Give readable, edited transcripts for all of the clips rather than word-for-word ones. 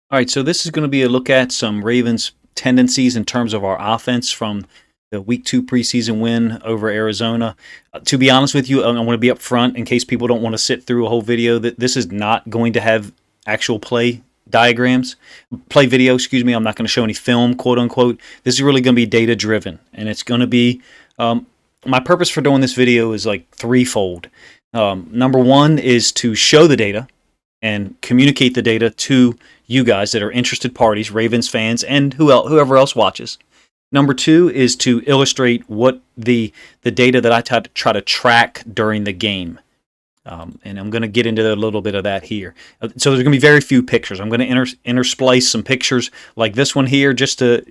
All right, so this is going to be a look at some Ravens tendencies in terms of our offense from the Week 2 preseason win over Arizona. To be honest with you, I want to be upfront in case people don't want to sit through a whole video that this is not going to have actual play video, excuse me. I'm not going to show any film, quote unquote. This is really going to be data driven, and it's going to be my purpose for doing this video is like threefold. Number one is to show the data and communicate the data to you guys that are interested parties, Ravens fans, and whoever else watches. Number two is to illustrate what the data that I try to track during the game. And I'm going to get into a little bit of that here. So there's going to be very few pictures. I'm going to intersplice some pictures like this one here just to,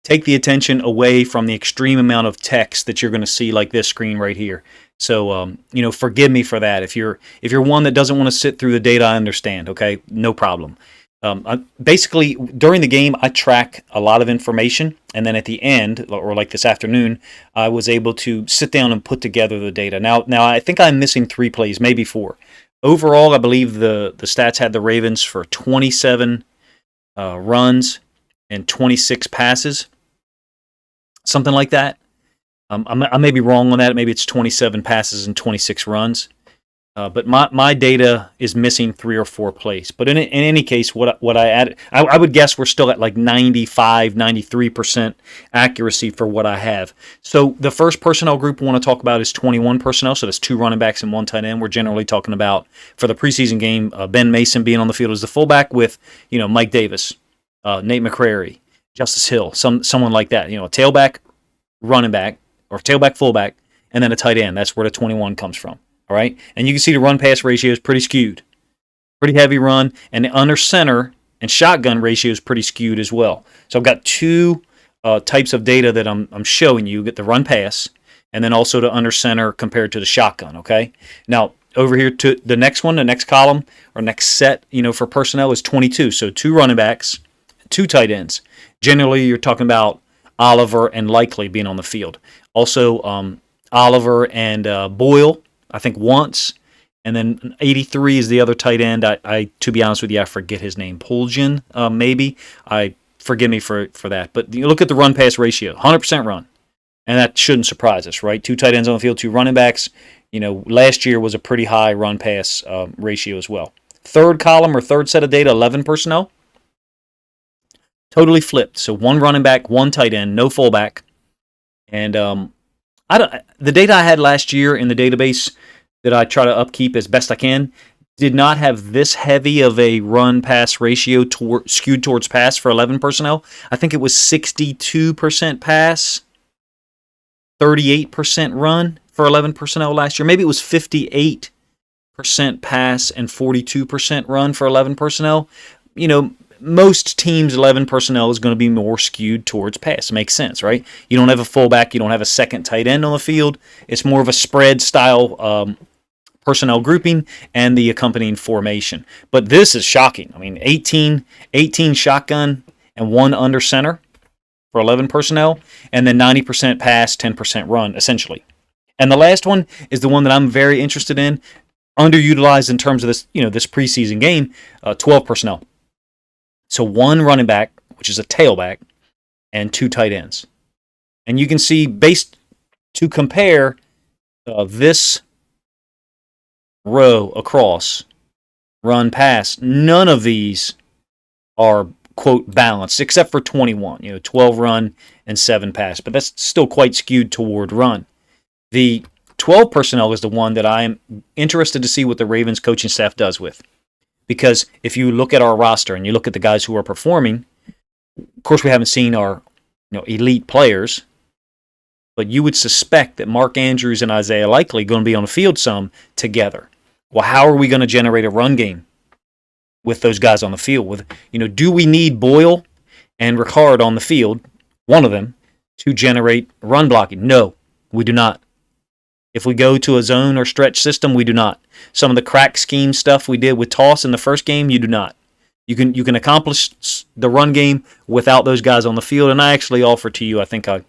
take the attention away from the extreme amount of text that you're going to see like this screen right here. So, forgive me for that. If you're one that doesn't want to sit through the data, I understand. Okay, no problem. Basically, during the game, I track a lot of information, and then at the end, or like this afternoon, I was able to sit down and put together the data. Now, I think I'm missing 3 plays, maybe 4. Overall, I believe the stats had the Ravens for 27 runs and 26 passes, something like that. I may be wrong on that. Maybe it's 27 passes and 26 runs. But my data is missing 3 or 4 plays. But in any case, what I added, I would guess we're still at like 95, 93% accuracy for what I have. So the first personnel group I want to talk about is 21 personnel. So that's 2 running backs and 1 tight end. We're generally talking about, for the preseason game, Ben Mason being on the field as the fullback with, Mike Davis, Nate McCrary, Justice Hill, someone like that. A tailback, running back, or tailback, fullback, and then a tight end. That's where the 21 comes from. All right, and you can see the run-pass ratio is pretty skewed, pretty heavy run, and the under center and shotgun ratio is pretty skewed as well. So I've got 2 types of data that I'm showing you. Get the run-pass, and then also the under center compared to the shotgun. Okay, now over here to the next one, the next column or next set, for personnel is 22. So 2 running backs, 2 tight ends. Generally, you're talking about Oliver and Likely being on the field. Also, Oliver and Boyle, I think once, and then 83 is the other tight end. I to be honest with you, I forget his name. Puljian, maybe. Forgive me for that. But you look at the run-pass ratio, 100% run. And that shouldn't surprise us, right? 2 tight ends on the field, 2 running backs. Last year was a pretty high run-pass ratio as well. Third column or third set of data, 11 personnel. Totally flipped. So 1 running back, 1 tight end, no fullback. And the data I had last year in the database that I try to upkeep as best I can did not have this heavy of a run-pass ratio skewed towards pass for 11 personnel. I think it was 62% pass, 38% run for 11 personnel last year. Maybe it was 58% pass and 42% run for 11 personnel. Most teams' 11 personnel is going to be more skewed towards pass. Makes sense, right? You don't have a fullback. You don't have a second tight end on the field. It's more of a spread style personnel grouping and the accompanying formation. But this is shocking. I mean, 18 shotgun and 1 under center for 11 personnel, and then 90% pass, 10% run, essentially. And the last one is the one that I'm very interested in, underutilized in terms of this, this preseason game, 12 personnel. So 1 running back, which is a tailback, and 2 tight ends. And you can see, based to compare this row across, run, pass, none of these are, quote, balanced, except for 21, 12 run and 7 pass. But that's still quite skewed toward run. The 12 personnel is the one that I am interested to see what the Ravens coaching staff does with. Because if you look at our roster and you look at the guys who are performing, of course we haven't seen our elite players, but you would suspect that Mark Andrews and Isaiah Likely are going to be on the field some together. Well, how are we going to generate a run game with those guys on the field? Do we need Boyle and Ricard on the field, one of them, to generate run blocking? No, we do not. If we go to a zone or stretch system, we do not. Some of the crack scheme stuff we did with toss in the first game, you do not. You can accomplish the run game without those guys on the field. And I actually offer to you, I think I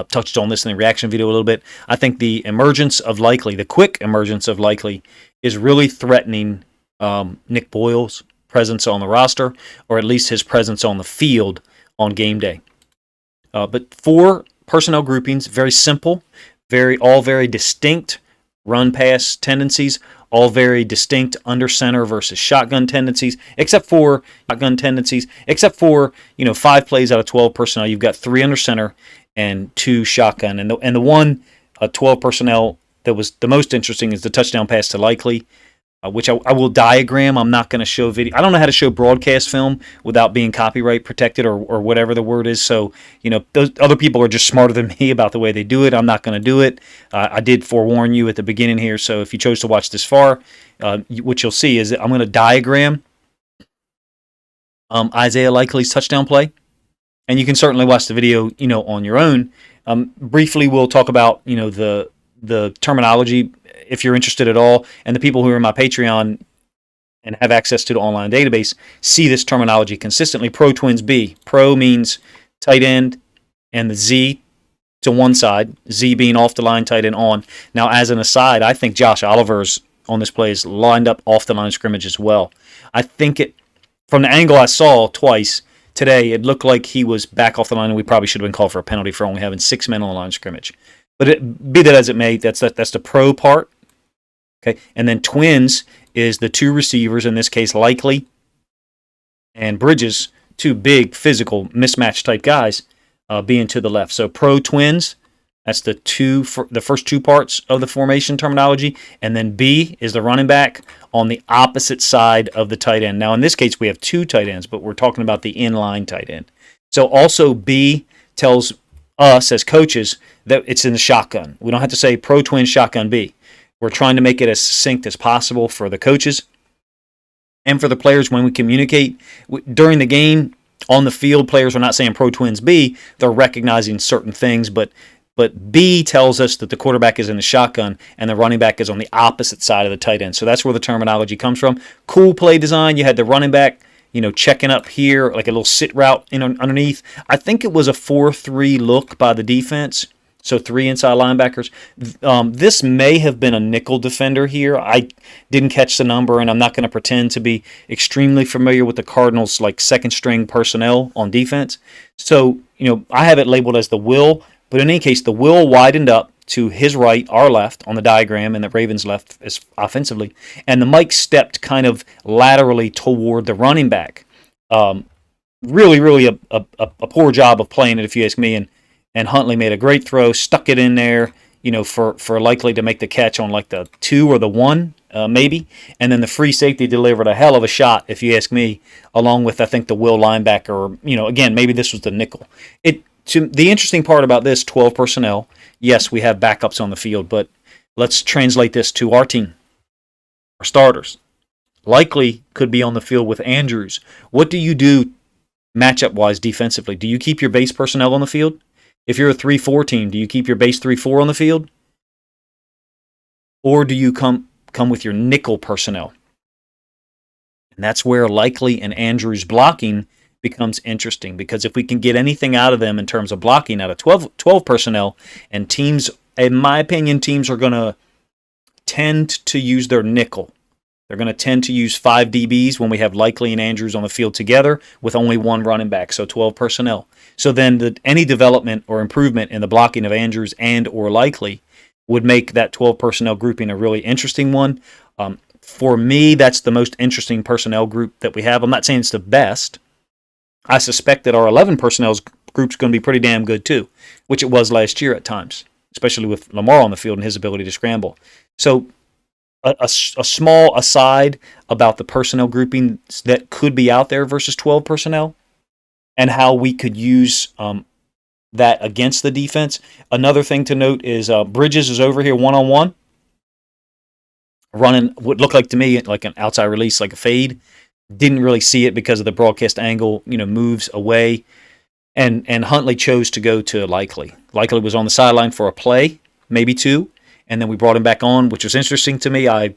touched on this in the reaction video a little bit. I think the emergence of Likely, the quick emergence of Likely, is really threatening Nick Boyle's presence on the roster, or at least his presence on the field on game day. But 4 personnel groupings, very simple, all very distinct run-pass tendencies, all very distinct under center versus shotgun tendencies, except for 5 plays out of 12 personnel. You've got 3 under center and 2 shotgun. And the one 12 personnel that was the most interesting is the touchdown pass to Likely, which I will diagram. I'm not going to show video. I don't know how to show broadcast film without being copyright protected or whatever the word is. So, those other people are just smarter than me about the way they do it. I'm not going to do it. I did forewarn you at the beginning here. So if you chose to watch this far, what you'll see is that I'm going to diagram Isaiah Likely's touchdown play. And you can certainly watch the video, on your own. Briefly, we'll talk about, the terminology, if you're interested at all, and the people who are in my Patreon and have access to the online database see this terminology consistently. Pro Twins B. Pro means tight end, and the Z to one side, Z being off the line, tight end on. Now, as an aside, I think Josh Oliver's on this play is lined up off the line of scrimmage as well. I think from the angle I saw twice today, it looked like he was back off the line, and we probably should have been called for a penalty for only having 6 men on the line of scrimmage. But be that as it may, that's the pro part. Okay, and then Twins is the 2 receivers, in this case Likely and Bridges, 2 big physical mismatch type guys, being to the left. So pro Twins, that's the first 2 parts of the formation terminology, and then B is the running back on the opposite side of the tight end. Now in this case we have 2 tight ends, but we're talking about the inline tight end. So also B tells us as coaches that it's in the shotgun. We don't have to say pro Twins shotgun B. We're trying to make it as succinct as possible for the coaches and for the players when we communicate. During the game, on the field, players are not saying pro Twins B. They're recognizing certain things, but B tells us that the quarterback is in the shotgun and the running back is on the opposite side of the tight end. So that's where the terminology comes from. Cool play design. You had the running back, checking up here, like a little sit route underneath. I think it was a 4-3 look by the defense. So 3 inside linebackers. This may have been a nickel defender here. I didn't catch the number, and I'm not going to pretend to be extremely familiar with the Cardinals' second string personnel on defense. So, I have it labeled as the will, but in any case, the will widened up to his right, our left on the diagram, and the Ravens' left is offensively, and the Mike stepped kind of laterally toward the running back. Really a poor job of playing it, if you ask me, and Huntley made a great throw, stuck it in there, for Likely to make the catch on the 2 or the 1, maybe. And then the free safety delivered a hell of a shot, if you ask me, along with, I think, the will linebacker. Or, again, maybe this was the nickel. The interesting part about this 12 personnel, yes, we have backups on the field, but let's translate this to our team, our starters. Likely could be on the field with Andrews. What do you do matchup-wise defensively? Do you keep your base personnel on the field? If you're a 3-4 team, do you keep your base 3-4 on the field? Or do you come with your nickel personnel? And that's where Likely and Andrews blocking becomes interesting, because if we can get anything out of them in terms of blocking out of 12 personnel, and teams, in my opinion, teams are going to tend to use their nickel. They're going to tend to use 5 DBs when we have Likely and Andrews on the field together with only 1 running back, so 12 personnel. So then any development or improvement in the blocking of Andrews and or Likely would make that 12 personnel grouping a really interesting one. For me, that's the most interesting personnel group that we have. I'm not saying it's the best. I suspect that our 11 personnel group is going to be pretty damn good too, which it was last year at times, especially with Lamar on the field and his ability to scramble. So a small aside about the personnel groupings that could be out there versus 12 personnel and how we could use that against the defense. Another thing to note is Bridges is over here one-on-one, running what looked like to me like an outside release, like a fade. Didn't really see it because of the broadcast angle, moves away. And Huntley chose to go to Likely. Likely was on the sideline for a play, maybe 2. And then we brought him back on, which was interesting to me. At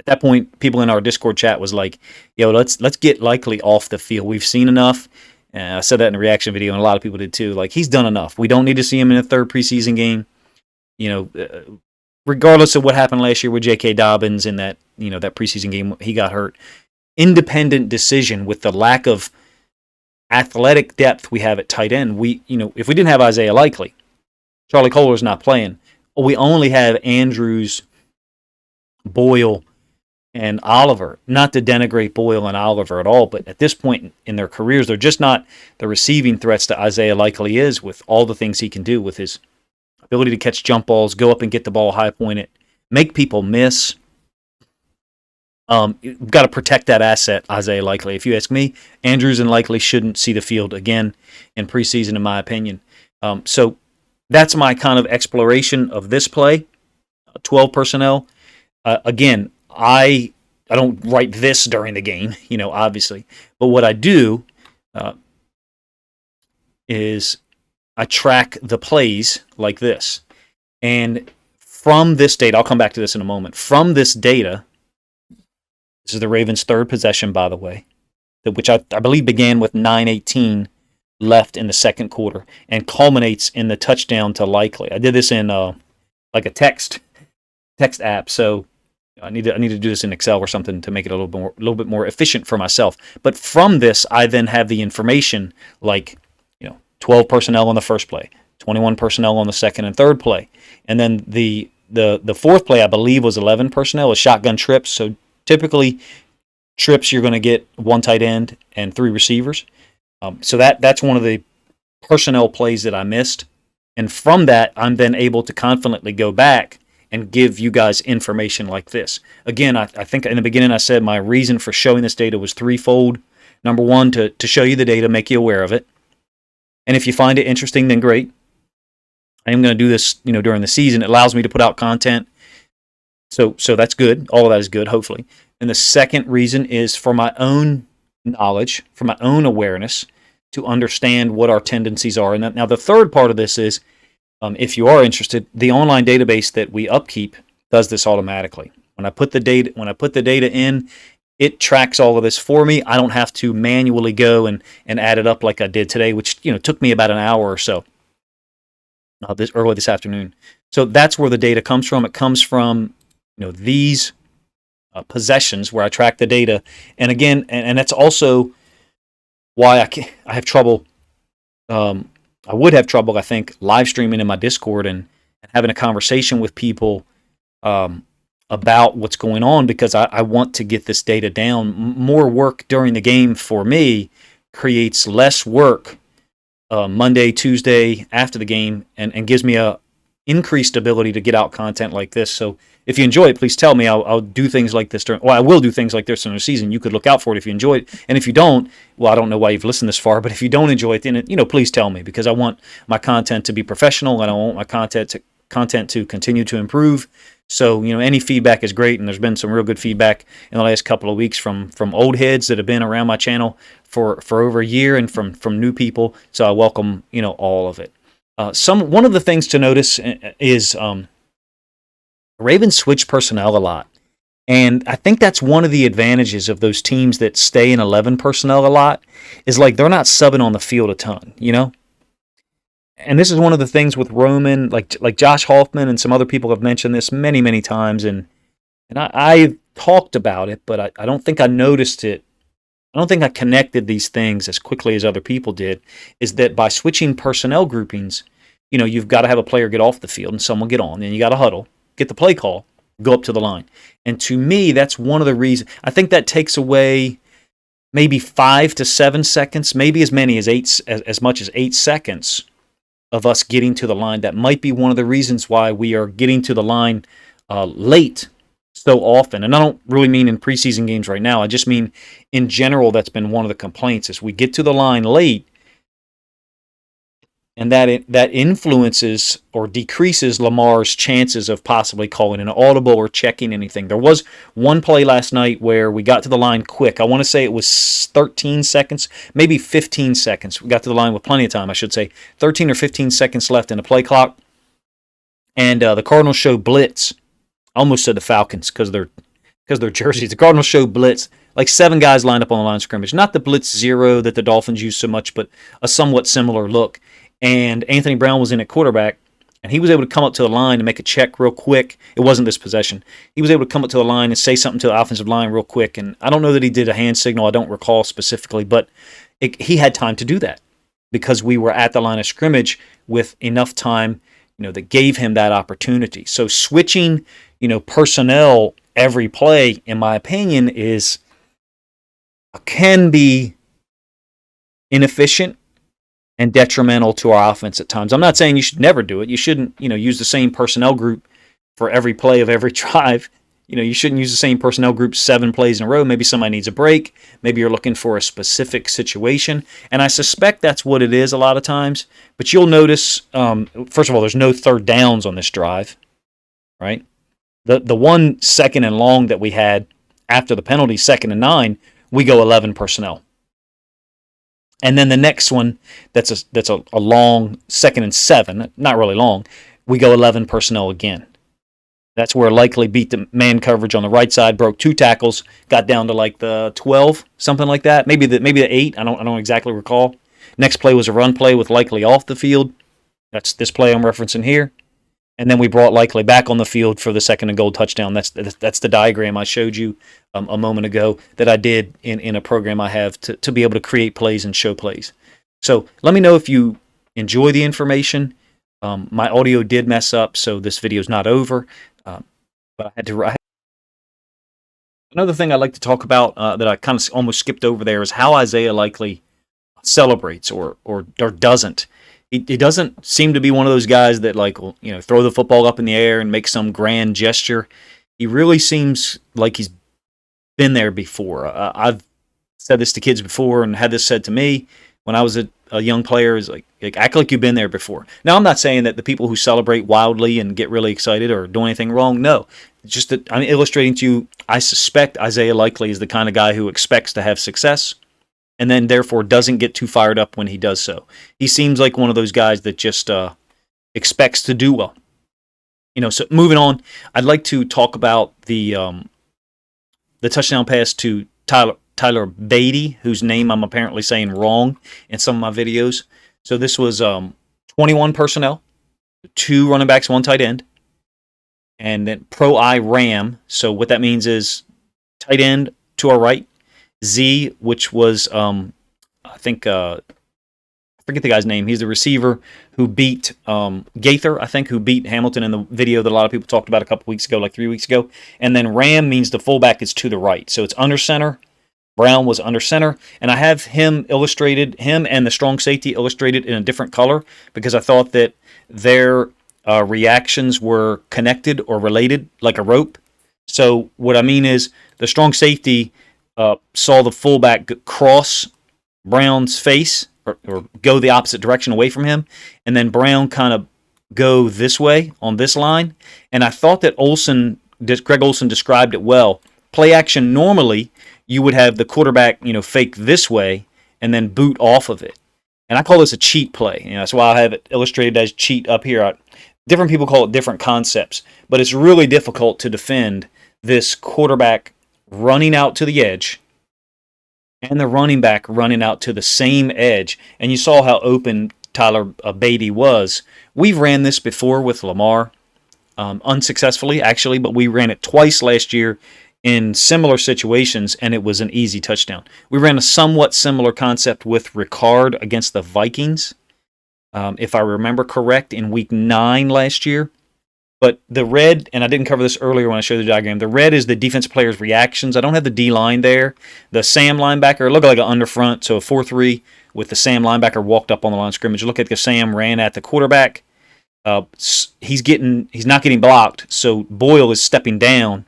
that point, people in our Discord chat was like, "Yo, let's get Likely off the field. We've seen enough." And I said that in a reaction video, and a lot of people did too. Like, he's done enough. We don't need to see him in a 3rd preseason game. Regardless of what happened last year with J.K. Dobbins in that that preseason game, he got hurt. independent decision with the lack of athletic depth we have at tight end. If we didn't have Isaiah Likely, Charlie Kohler's not playing. We only have Andrews, Boyle, and Oliver. Not to denigrate Boyle and Oliver at all, but at this point in their careers, they're just not the receiving threats that Isaiah Likely is, with all the things he can do with his ability to catch jump balls, go up and get the ball high pointed, make people miss. You've got to protect that asset, Isaiah Likely. If you ask me, Andrews and Likely shouldn't see the field again in preseason, in my opinion. So that's my kind of exploration of this play, 12 personnel. Again, I don't write this during the game, obviously. But what I do is I track the plays like this. And from this data, I'll come back to this in a moment. From this data, this is the Ravens' third possession, by the way, which I believe began with 9:18 left in the second quarter and culminates in the touchdown to Likely. I did this in like a text app, so I need to do this in Excel or something to make it a little bit more efficient for myself. But from this, I then have the information like 12 personnel on the first play, 21 personnel on the second and third play, and then the fourth play I believe was 11 personnel, a shotgun trips. So typically, trips you're going to get one tight end and three receivers. So that's one of the personnel plays that I missed. And from that, I'm then able to confidently go back and give you guys information like this. Again, I think in the beginning I said my reason for showing this data was threefold. Number one, to show you the data, make you aware of it. And if you find it interesting, then great. I am going to do this, during the season. It allows me to put out content. So that's good. All of that is good, hopefully. And the second reason is for my own knowledge, for my own awareness, to understand what our tendencies are. And now the third part of this is, if you are interested, the online database that we upkeep does this automatically. When I put the data in, it tracks all of this for me. I don't have to manually go and add it up like I did today, which took me about an hour or so. Early this afternoon. So that's where the data comes from. It comes from these possessions where I track the data, and again, and that's also why I have trouble. I would have trouble, I think, live streaming in my Discord and having a conversation with people about what's going on, because I want to get this data down. More work during the game for me creates less work Monday, Tuesday after the game, and gives me a increased ability to get out content like this. So if you enjoy it, please tell me. I'll do things like this I will do things like this during the season. You could look out for it if you enjoy it. And if you don't, well, I don't know why you've listened this far, but if you don't enjoy it, then please tell me, because I want my content to be professional and I want my content to continue to improve. So, any feedback is great, and there's been some real good feedback in the last couple of weeks from old heads that have been around my channel for over a year, and from new people. So I welcome, all of it. One of the things to notice is Ravens switch personnel a lot. And I think that's one of the advantages of those teams that stay in 11 personnel a lot, is like they're not subbing on the field a ton, And this is one of the things with Roman, like Josh Hoffman and some other people have mentioned this many, many times, and I talked about it, but I don't think I noticed it. I don't think I connected these things as quickly as other people did, is that by switching personnel groupings, you've got to have a player get off the field and someone get on, and you got to huddle, get the play call, go up to the line. And to me, that's one of the reasons. I think that takes away maybe 5 to 7 seconds, maybe as many as much as 8 seconds of us getting to the line. That might be one of the reasons why we are getting to the line late so often. And I don't really mean in preseason games right now. I just mean in general, that's been one of the complaints, is we get to the line late, and that influences or decreases Lamar's chances of possibly calling an audible or checking anything. There was one play last night where we got to the line quick. I want to say it was 13 seconds, maybe 15 seconds. We got to the line with plenty of time, I should say. 13 or 15 seconds left in the play clock. And the Cardinals show blitz. I almost said the Falcons because they're jerseys. The Cardinals show blitz. Like 7 guys lined up on the line of scrimmage. Not the blitz zero that the Dolphins use so much, but a somewhat similar look. And Anthony Brown was in at quarterback, And he was able to come up to the line and make a check real quick. It wasn't this possession. He was able to come up to the line and say something to the offensive line real quick. And I don't know that he did a hand signal. I don't recall specifically, but he had time to do that because we were at the line of scrimmage with enough time, that gave him that opportunity. So switching, personnel every play, in my opinion, can be inefficient and detrimental to our offense at times. I'm not saying you should never do it. You shouldn't, use the same personnel group for every play of every drive. You shouldn't use the same personnel group 7 plays in a row. Maybe somebody needs a break. Maybe you're looking for a specific situation. And I suspect that's what it is a lot of times. But you'll notice, first of all, there's no third downs on this drive, right? The 1 second and long that we had after the penalty, 2nd and 9, we go 11 personnel. And then the next one, that's a long 2nd and 7, not really long, we go 11 personnel again. That's where Likely beat the man coverage on the right side, broke 2 tackles, got down to like the 12, something like that. Maybe the 8. I don't exactly recall. Next play was a run play with Likely off the field. That's this play I'm referencing here. And then we brought Likely back on the field for the 2nd and goal touchdown. That's the diagram I showed you a moment ago that I did in a program I have to be able to create plays and show plays. So let me know if you enjoy the information. My audio did mess up, so this video is not over. But I had to. Another thing I'd like to talk about that I kind of almost skipped over there is how Isaiah Likely celebrates or doesn't. He doesn't seem to be one of those guys that throw the football up in the air and make some grand gesture. He really seems like he's been there before. I've said this to kids before and had this said to me when I was a young player, is like act like you've been there before. Now, I'm not saying that the people who celebrate wildly and get really excited are doing anything wrong. No, it's just that I'm illustrating to you, I suspect Isaiah Likely is the kind of guy who expects to have success and then therefore doesn't get too fired up when he does so. He seems like one of those guys that just expects to do well. So moving on, I'd like to talk about the touchdown pass to Tyler Badie, whose name I'm apparently saying wrong in some of my videos. So this was 21 personnel, 2 running backs, 1 tight end, and then pro-I ram. So what that means is tight end to our right, Z, which was I forget the guy's name. He's the receiver who beat Gaither, I think, who beat Hamilton in the video that a lot of people talked about a couple weeks ago, like 3 weeks ago. And then ram means the fullback is to the right. So it's under center. Brown was under center, and I have him and the strong safety illustrated in a different color because I thought that their reactions were connected or related like a rope. So what I mean is the strong safety saw the fullback cross Brown's face or go the opposite direction away from him, and then Brown kind of go this way on this line. And I thought that Greg Olson described it well. Play action normally, you would have the quarterback, fake this way and then boot off of it. And I call this a cheat play. That's why I have it illustrated as cheat up here. Different people call it different concepts, but it's really difficult to defend this quarterback running out to the edge and the running back running out to the same edge. And you saw how open Tyler Badie was. We've ran this before with Lamar, unsuccessfully actually, but we ran it twice last year in similar situations, and it was an easy touchdown. We ran a somewhat similar concept with Ricard against the Vikings, if I remember correct, in week 9 last year. But the red, and I didn't cover this earlier when I showed the diagram, the red is the defensive player's reactions. I don't have the D-line there. The Sam linebacker looked like an underfront, so a 4-3 with the Sam linebacker walked up on the line of scrimmage. Look at the Sam ran at the quarterback. He's not getting blocked, so Boyle is stepping down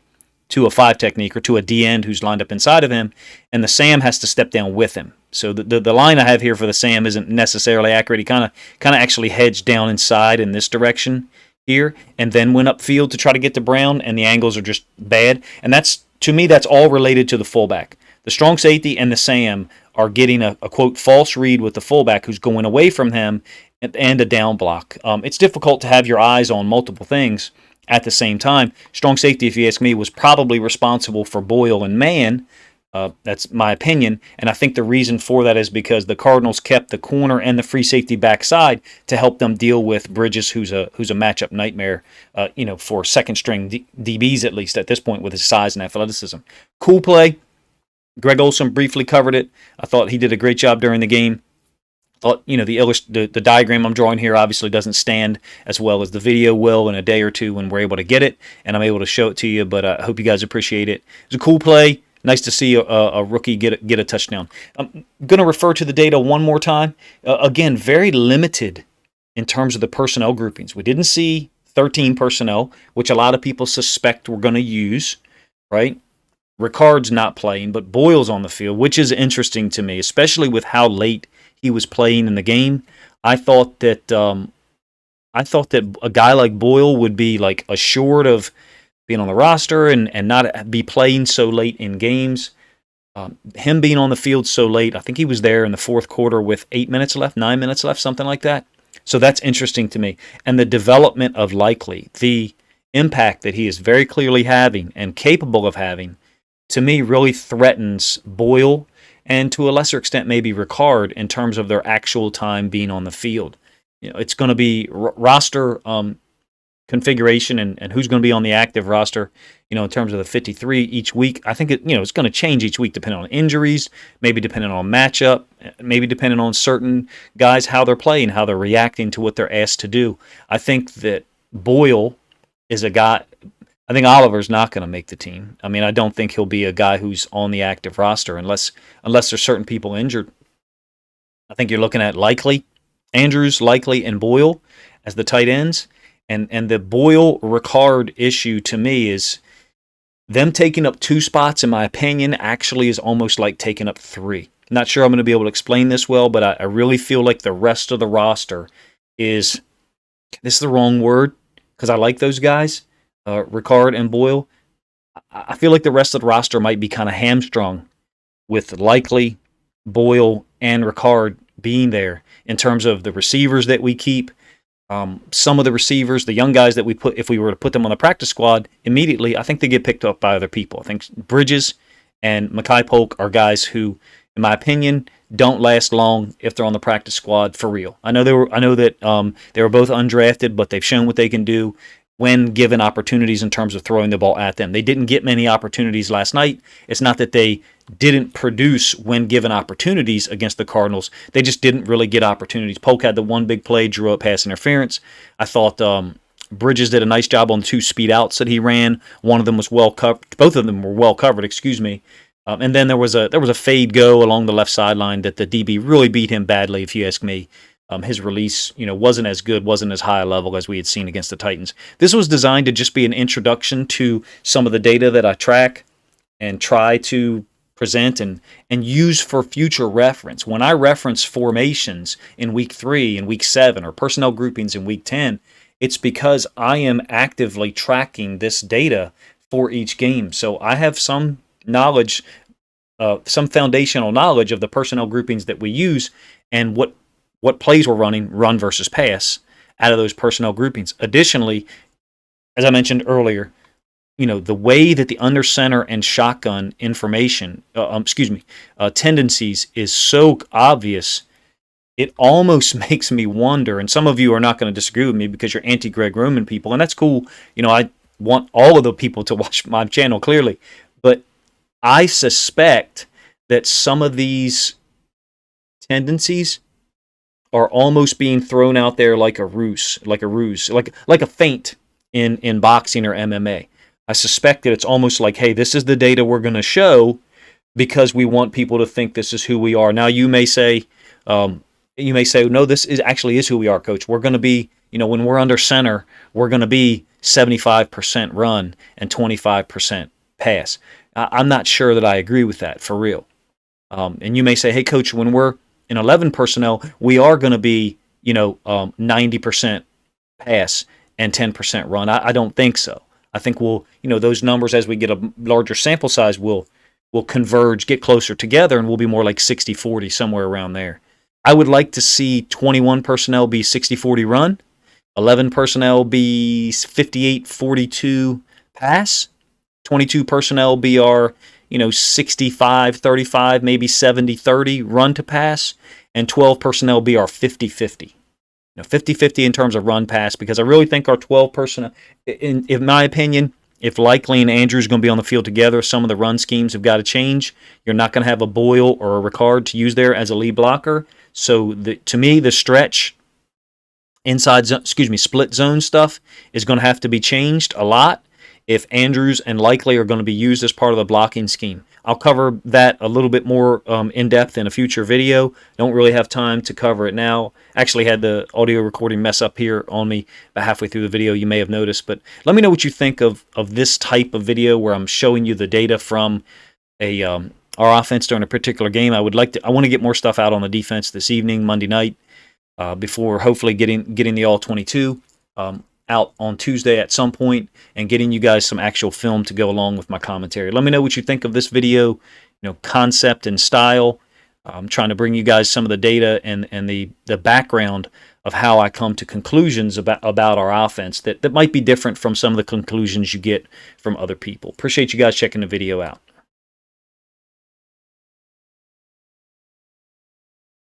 to a 5 technique or to a D end who's lined up inside of him, and the Sam has to step down with him. So the line I have here for the Sam isn't necessarily accurate. He kind of actually hedged down inside in this direction here, and then went upfield to try to get to Brown, and the angles are just bad. And to me, that's all related to the fullback. The strong safety and the Sam are getting a quote false read with the fullback who's going away from him and a down block. It's difficult to have your eyes on multiple things at the same time. Strong safety, if you ask me, was probably responsible for Boyle and man That's my opinion, and I think the reason for that is because the Cardinals kept the corner and the free safety backside to help them deal with Bridges, who's a matchup nightmare, for second string DBs at least at this point with his size and athleticism. Cool play. Greg Olson briefly covered it. I thought he did a great job during the game. Thought the diagram I'm drawing here obviously doesn't stand as well as the video will in a day or two when we're able to get it and I'm able to show it to you. But I hope you guys appreciate it. It's a cool play. Nice to see a rookie get a touchdown. I'm going to refer to the data one more time. Again, very limited in terms of the personnel groupings. We didn't see 13 personnel, which a lot of people suspect we're going to use, right? Ricard's not playing, but Boyle's on the field, which is interesting to me, especially with how late he was playing in the game. I thought that a guy like Boyle would be like assured of being on the roster and not be playing so late in games. Him being on the field so late, I think he was there in the fourth quarter with 9 minutes left, something like that. So that's interesting to me. And the development of Likely, the impact that he is very clearly having and capable of having, to me really threatens Boyle and to a lesser extent maybe Ricard in terms of their actual time being on the field. It's going to be roster configuration and who's going to be on the active roster, in terms of the 53 each week. I think it's going to change each week depending on injuries, maybe depending on matchup, maybe depending on certain guys, how they're playing, how they're reacting to what they're asked to do. I think that Boyle is a guy. I think Oliver's not going to make the team. I mean, I don't think he'll be a guy who's on the active roster unless there's certain people injured. I think you're looking at Andrews, Likely, and Boyle as the tight ends. And the Boyle-Ricard issue to me is them taking up 2 spots, in my opinion, actually is almost like taking up 3. Not sure I'm going to be able to explain this well, but I really feel like the rest of the roster is, this is the wrong word because I like those guys, Ricard and Boyle. I feel like the rest of the roster might be kind of hamstrung with Likely, Boyle, and Ricard being there in terms of the receivers that we keep. Some of the receivers, the young guys that we put, if we were to put them on the practice squad immediately, I think they get picked up by other people. I think Bridges and Mekhi Polk are guys who, in my opinion, don't last long if they're on the practice squad for real. I know that they were both undrafted, but they've shown what they can do when given opportunities in terms of throwing the ball at them. They didn't get many opportunities last night. It's not that they didn't produce when given opportunities against the Cardinals. They just didn't really get opportunities. Polk had the one big play, drew up pass interference. I thought Bridges did a nice job on 2 speed outs that he ran. One of them was well covered. Both of them were well covered, excuse me. And then there was a fade go along the left sideline that the DB really beat him badly, if you ask me. His release, wasn't as good, wasn't as high a level as we had seen against the Titans. This was designed to just be an introduction to some of the data that I track and try to present and use for future reference. When I reference formations in week 3 and week 7 or personnel groupings in week 10, it's because I am actively tracking this data for each game. So I have some knowledge, some foundational knowledge of the personnel groupings that we use and what plays we're running, run versus pass, out of those personnel groupings. Additionally, as I mentioned earlier, the way that the under center and shotgun information, tendencies is so obvious, it almost makes me wonder, and some of you are not going to disagree with me because you're anti-Greg Roman people, and that's cool. I want all of the people to watch my channel clearly, but I suspect that some of these tendencies are almost being thrown out there like a ruse, like a feint in boxing or MMA. I suspect that it's almost like, hey, this is the data we're going to show because we want people to think this is who we are. Now you may say, no, this is who we are, Coach. We're going to be, when we're under center, we're going to be 75% run and 25% pass. I'm not sure that I agree with that for real. And you may say, hey, Coach, when we're in 11 personnel, we are going to be, 90% pass and 10% run. I don't think so. I think we'll, those numbers as we get a larger sample size will converge, get closer together, and we'll be more like 60-40, somewhere around there. I would like to see 21 personnel be 60-40 run, 11 personnel be 58-42 pass, 22 personnel be our, 65-35, maybe 70-30 run to pass, and 12 personnel be our 50-50. 50-50 in terms of run pass, because I really think our 12 personnel, in my opinion, if Likely and Andrews are going to be on the field together, some of the run schemes have got to change. You're not going to have a Boyle or a Ricard to use there as a lead blocker. So to me, the stretch split zone stuff is going to have to be changed a lot if Andrews and Likely are going to be used as part of the blocking scheme. I'll cover that a little bit more in depth in a future video. Don't really have time to cover it now. Actually had the audio recording mess up here on me about halfway through the video, you may have noticed. But let me know what you think of this type of video where I'm showing you the data from our offense during a particular game. I want to get more stuff out on the defense this evening, Monday night, before hopefully getting the all-22 out on Tuesday at some point, and getting you guys some actual film to go along with my commentary. Let me know what you think of this video, concept and style. I'm trying to bring you guys some of the data and the background of how I come to conclusions about our offense that might be different from some of the conclusions you get from other people. Appreciate you guys checking the video out.